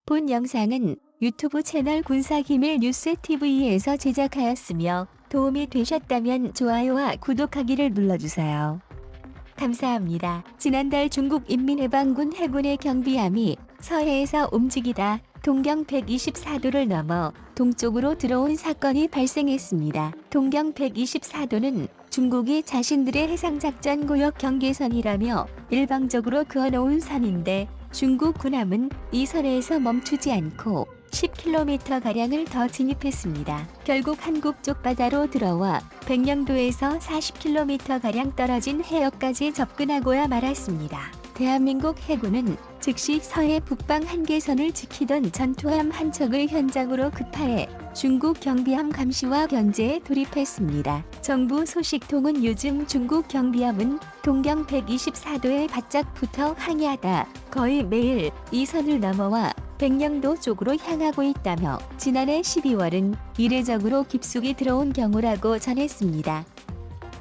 본 영상은 유튜브 채널 군사기밀 뉴스TV에서 제작하였으며 도움이 되셨다면 좋아요와 구독하기를 눌러주세요. 감사합니다. 지난달 중국 인민해방군 해군의 경비함이 서해에서 움직이다 동경 124도를 넘어 동쪽으로 들어온 사건이 발생했습니다. 동경 124도는 중국이 자신들의 해상작전 구역 경계선이라며 일방적으로 그어놓은 선인데 중국 군함은 이 선에서 멈추지 않고 10km가량을 더 진입했습니다. 결국 한국 쪽 바다로 들어와 백령도에서 40km가량 떨어진 해역까지 접근하고야 말았습니다. 대한민국 해군은 즉시 서해 북방 한계선을 지키던 전투함 한 척을 현장으로 급파해 중국 경비함 감시와 견제에 돌입했습니다. 정부 소식통은 요즘 중국 경비함은 동경 124도에 바짝 붙어 항해하다 거의 매일 이 선을 넘어와 백령도 쪽으로 향하고 있다며 지난해 12월은 이례적으로 깊숙이 들어온 경우라고 전했습니다.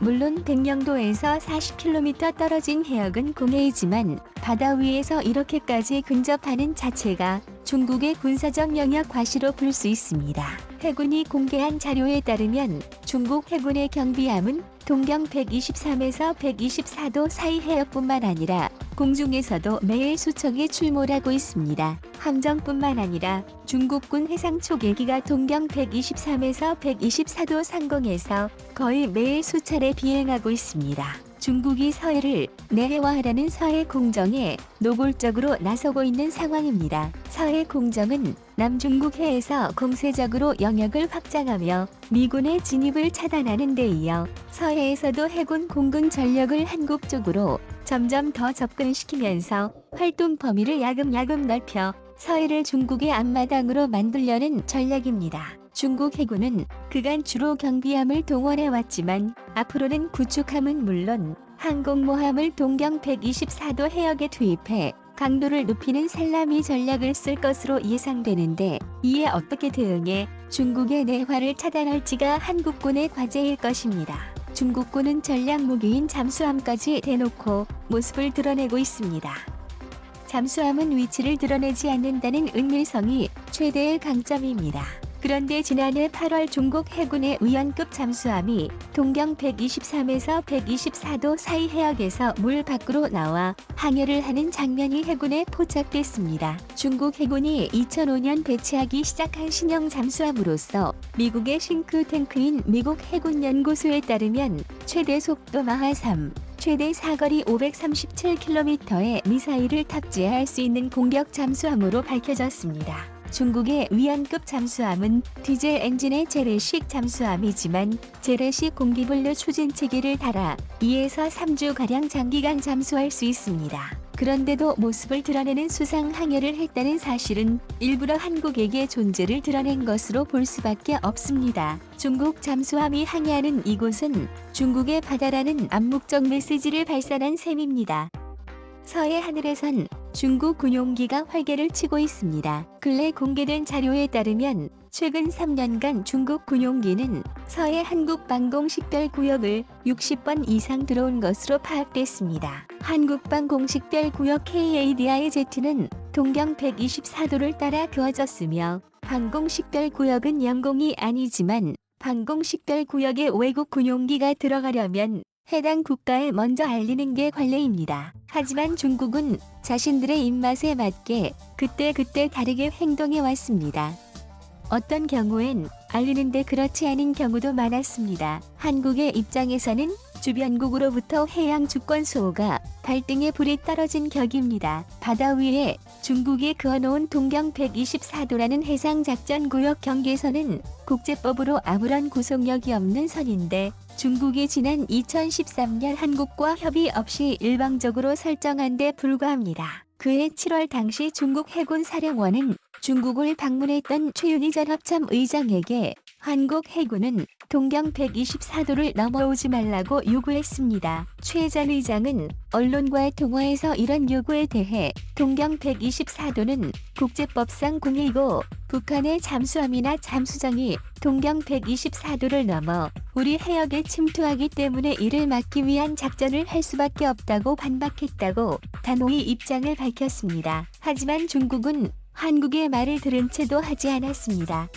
물론 백령도에서 40km 떨어진 해역은 공해이지만 바다 위에서 이렇게까지 근접하는 자체가 중국의 군사적 영역 과시로 볼 수 있습니다. 해군이 공개한 자료에 따르면 중국 해군의 경비함은 동경 123에서 124도 사이 해역뿐만 아니라 공중에서도 매일 수척이 출몰하고 있습니다. 함정뿐만 아니라 중국군 해상 초계기가 동경 123에서 124도 상공에서 거의 매일 수차례 비행하고 있습니다. 중국이 서해를 내해화하라는 서해 공정에 노골적으로 나서고 있는 상황입니다. 서해 공정은 남중국 해에서 공세적으로 영역을 확장하며 미군의 진입을 차단하는 데 이어 서해에서도 해군 공군 전력을 한국 쪽으로 점점 더 접근시키면서 활동 범위를 야금야금 넓혀 서해를 중국의 앞마당으로 만들려는 전략입니다. 중국 해군은 그간 주로 경비함을 동원해왔지만 앞으로는 구축함은 물론 항공모함을 동경 124도 해역에 투입해 강도를 높이는 살라미 전략을 쓸 것으로 예상되는데 이에 어떻게 대응해 중국의 내화를 차단할지가 한국군의 과제일 것입니다. 중국군은 전략 무기인 잠수함까지 대놓고 모습을 드러내고 있습니다. 잠수함은 위치를 드러내지 않는다는 은밀성이 최대의 강점입니다. 그런데 지난해 8월 중국 해군의 위원급 잠수함이 동경 123에서 124도 사이 해역에서 물 밖으로 나와 항해를 하는 장면이 해군에 포착됐습니다. 중국 해군이 2005년 배치하기 시작한 신형 잠수함으로서 미국의 싱크탱크인 미국 해군연구소에 따르면 최대 속도 마하 3, 최대 사거리 537km의 미사일을 탑재할 수 있는 공격 잠수함으로 밝혀졌습니다. 중국의 위안급 잠수함은 디젤 엔진의 재래식 잠수함이지만 재래식 공기분류 추진 체계를 달아 2에서 3주가량 장기간 잠수할 수 있습니다. 그런데도 모습을 드러내는 수상 항해를 했다는 사실은 일부러 한국에게 존재를 드러낸 것으로 볼 수밖에 없습니다. 중국 잠수함이 항해하는 이곳은 중국의 바다라는 암묵적 메시지를 발산한 셈입니다. 서해 하늘에선 중국 군용기가 활개를 치고 있습니다. 근래 공개된 자료에 따르면 최근 3년간 중국 군용기는 서해 한국방 식별구역을 60번 이상 들어온 것으로 파악됐습니다. 한국방 공식별구역 KADIZ는 동경 124도를 따라 그어졌으며 방공식별구역은 영공이 아니지만 방공식별구역에 외국 군용기가 들어가려면 해당 국가에 먼저 알리는 게 관례입니다. 하지만 중국은 자신들의 입맛에 맞게 그때그때 다르게 행동해 왔습니다. 어떤 경우엔 알리는데 그렇지 않은 경우도 많았습니다. 한국의 입장에서는 주변국으로부터 해양 주권 수호가 발등에 불이 떨어진 격입니다. 바다 위에 중국이 그어놓은 동경 124도라는 해상작전구역 경계선은 국제법으로 아무런 구속력이 없는 선인데 중국이 지난 2013년 한국과 협의 없이 일방적으로 설정한 데 불과합니다. 그해 7월 당시 중국 해군 사령원은 중국을 방문했던 최윤희 전 합참 의장에게 한국 해군은 동경 124도를 넘어오지 말라고 요구했습니다. 최 전 의장은 언론과의 통화에서 이런 요구에 대해 동경 124도는 국제법상 공해이고 북한의 잠수함이나 잠수정이 동경 124도를 넘어 우리 해역에 침투하기 때문에 이를 막기 위한 작전을 할 수밖에 없다고 반박했다고 단호히 입장을 밝혔습니다. 하지만 중국은 한국의 말을 들은 채도 하지 않았습니다.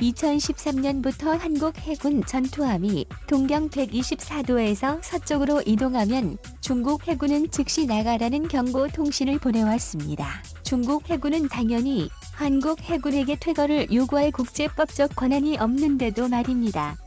2013년부터 한국 해군 전투함이 동경 124도에서 서쪽으로 이동하면 중국 해군은 즉시 나가라는 경고 통신을 보내왔습니다. 중국 해군은 당연히 한국 해군에게 퇴거를 요구할 국제법적 권한이 없는데도 말입니다.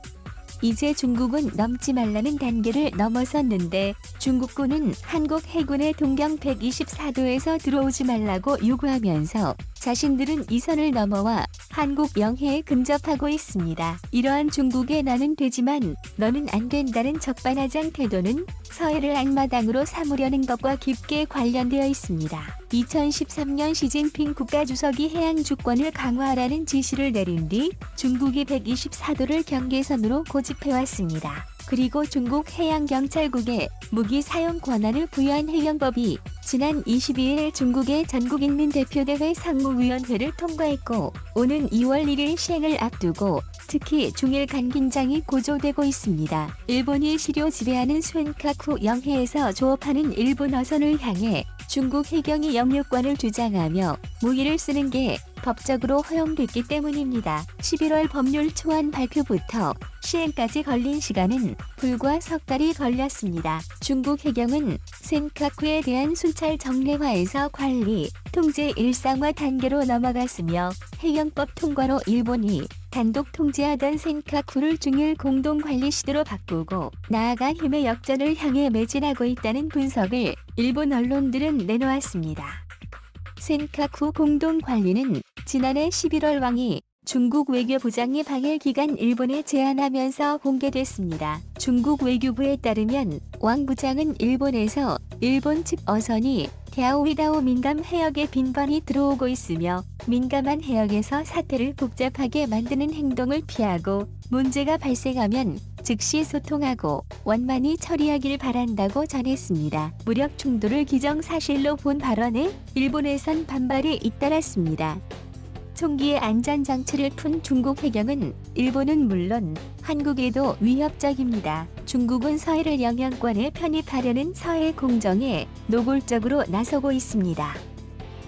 이제 중국은 넘지 말라는 단계를 넘어섰는데 중국군은 한국 해군의 동경 124도에서 들어오지 말라고 요구하면서 자신들은 이 선을 넘어와 한국 영해에 근접하고 있습니다. 이러한 중국의 나는 되지만 너는 안 된다는 적반하장 태도는 서해를 앞마당으로 삼으려는 것과 깊게 관련되어 있습니다. 2013년 시진핑 국가주석이 해양 주권을 강화하라는 지시를 내린 뒤 중국이 124도를 경계선으로 고집해왔습니다. 그리고 중국 해양경찰국에 무기 사용 권한을 부여한 해경법이 지난 22일 중국의 전국인민대표대회 상무위원회를 통과했고 오는 2월 1일 시행을 앞두고 특히 중일 간 긴장이 고조되고 있습니다. 일본이 시료 지배하는 센카쿠 영해에서 조업하는 일본 어선을 향해 중국 해경이 영유권을 주장하며 무기를 쓰는 게 법적으로 허용됐기 때문입니다. 11월 법률 초안 발표부터 시행까지 걸린 시간은 불과 석 달이 걸렸습니다. 중국 해경은 센카쿠에 대한 순찰 정례화에서 관리, 통제 일상화 단계로 넘어갔으며 해경법 통과로 일본이 단독 통제하던 센카쿠를 중일 공동관리 시도로 바꾸고 나아가 힘의 역전을 향해 매진하고 있다는 분석을 일본 언론들은 내놓았습니다. 센카쿠 공동관리는 지난해 11월 왕이 중국 외교부장이 방일 기간 일본에 제안하면서 공개됐습니다. 중국 외교부에 따르면 왕 부장은 일본에서 일본 측 어선이 갸오위다오 민감 해역에 빈번히 들어오고 있으며 민감한 해역에서 사태를 복잡하게 만드는 행동을 피하고 문제가 발생하면 즉시 소통하고 원만히 처리하길 바란다고 전했습니다. 무력 충돌을 기정사실로 본 발언에 일본에선 반발이 잇따랐습니다. 총기의 안전장치를 푼 중국 해경은 일본은 물론 한국에도 위협적입니다. 중국은 서해를 영향권에 편입하려는 서해 공정에 노골적으로 나서고 있습니다.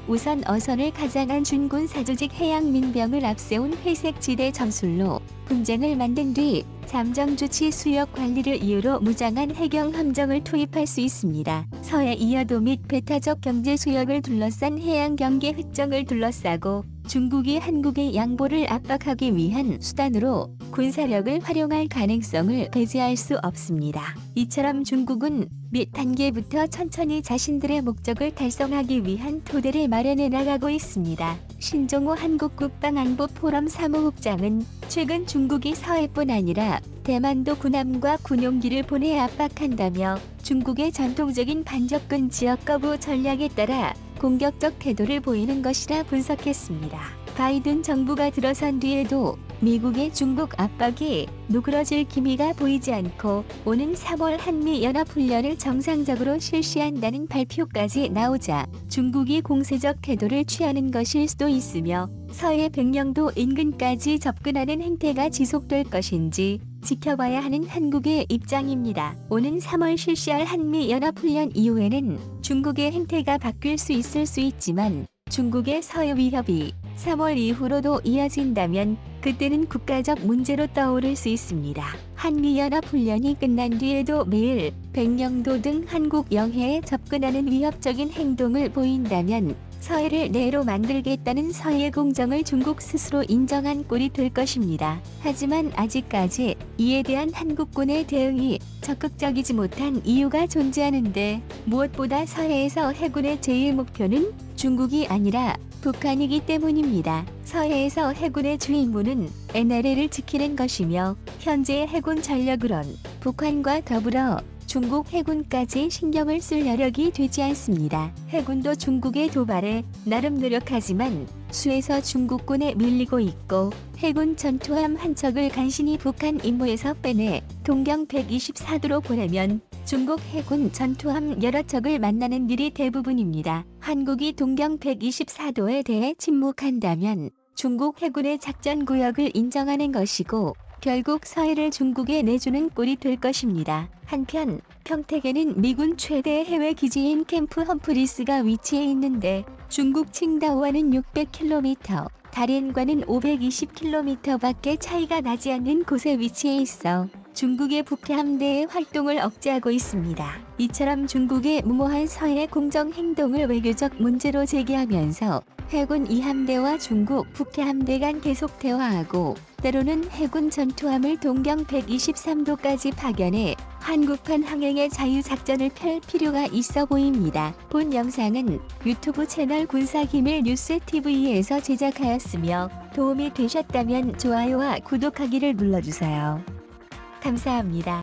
우선 어선을 가장한 준군 사조직 해양민병을 앞세운 회색지대 전술로 분쟁을 만든 뒤 잠정주치 수역 관리를 이유로 무장한 해경 함정을 투입할 수 있습니다. 서해 이어도 및 배타적 경제 수역을 둘러싼 해양 경계 획정을 둘러싸고 중국이 한국의 양보를 압박하기 위한 수단으로 군사력을 활용할 가능성을 배제할 수 없습니다. 이처럼 중국은 몇 단계부터 천천히 자신들의 목적을 달성하기 위한 토대를 마련해 나가고 있습니다. 신종호 한국국방안보포럼 사무국장은 최근 중국이 서해뿐 아니라 대만도 군함과 군용기를 보내 압박한다며 중국의 전통적인 반접근 지역 거부 전략에 따라 공격적 태도를 보이는 것이라 분석했습니다. 바이든 정부가 들어선 뒤에도 미국의 중국 압박이 누그러질 기미가 보이지 않고 오는 3월 한미연합훈련을 정상적으로 실시한다는 발표까지 나오자 중국이 공세적 태도를 취하는 것일 수도 있으며 서해 백령도 인근까지 접근하는 행태가 지속될 것인지 지켜봐야 하는 한국의 입장입니다. 오는 3월 실시할 한미연합훈련 이후에는 중국의 행태가 바뀔 수 있을 수 있지만 중국의 서해 위협이 3월 이후로도 이어진다면 그때는 국가적 문제로 떠오를 수 있습니다. 한미연합훈련이 끝난 뒤에도 매일 백령도 등 한국 영해에 접근하는 위협적인 행동을 보인다면 서해를 내로 만들겠다는 서해 공정을 중국 스스로 인정한 꼴이 될 것입니다. 하지만 아직까지 이에 대한 한국군의 대응이 적극적이지 못한 이유가 존재하는데 무엇보다 서해에서 해군의 제1 목표는 중국이 아니라 북한이기 때문입니다. 서해에서 해군의 주 임무는 NLL을 지키는 것이며 현재의 해군 전력으론 북한과 더불어 중국 해군까지 신경을 쓸 여력이 되지 않습니다. 해군도 중국의 도발에 나름 노력하지만 수에서 중국군에 밀리고 있고 해군 전투함 한 척을 간신히 북한 임무에서 빼내 동경 124도로 보내면 중국 해군 전투함 여러 척을 만나는 일이 대부분입니다. 한국이 동경 124도에 대해 침묵한다면 중국 해군의 작전 구역을 인정하는 것이고 결국 서해를 중국에 내주는 꼴이 될 것입니다. 한편 평택에는 미군 최대 해외 기지인 캠프 험프리스가 위치해 있는데 중국 칭다오와는 600km, 다롄과는 520km밖에 차이가 나지 않는 곳에 위치해 있어 중국의 북해 함대의 활동을 억제하고 있습니다. 이처럼 중국의 무모한 서해 공정 행동을 외교적 문제로 제기하면서 해군 이함대와 중국 북해 함대 간 계속 대화하고 때로는 해군 전투함을 동경 123도까지 파견해 한국판 항행의 자유작전을 펼 필요가 있어 보입니다. 본 영상은 유튜브 채널 군사기밀 뉴스TV에서 제작하였으며 도움이 되셨다면 좋아요와 구독하기를 눌러주세요. 감사합니다.